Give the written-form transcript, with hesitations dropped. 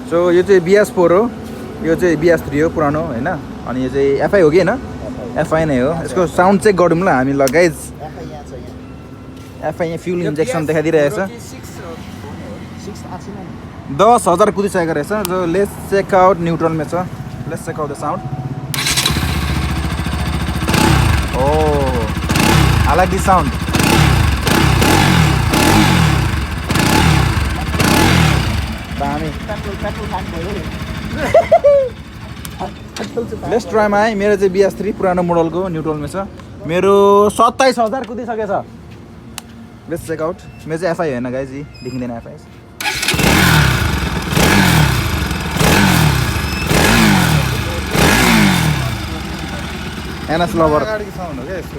So यो चाहिँ BS4 हो, यो चाहिँ BS3 हो पुरानो हैन, अनि यो चाहिँ FI हो कि हैन? FI नै हो। यसको साउन्ड चेक गरौँ ल हामी ल गाइज। FI यहाँ फ्युल इन्जेक्सन देखाइदिरहेछ। 10,000 कुदिसकेको रहेछ। जो लेट्स चेक आउट न्युट्रलमा छ। Let's check out the sound. Oh, I like this sound. दामी। Let's try my. मेरो चाहिँ BS3 पुरानो मोडलको न्युट्रलमा छ। मेरो 27,000 कुदिसकेछ। Let's check out. मेरो चाहिँ FI हैन गाइज, देखिँदैन FI। ns lover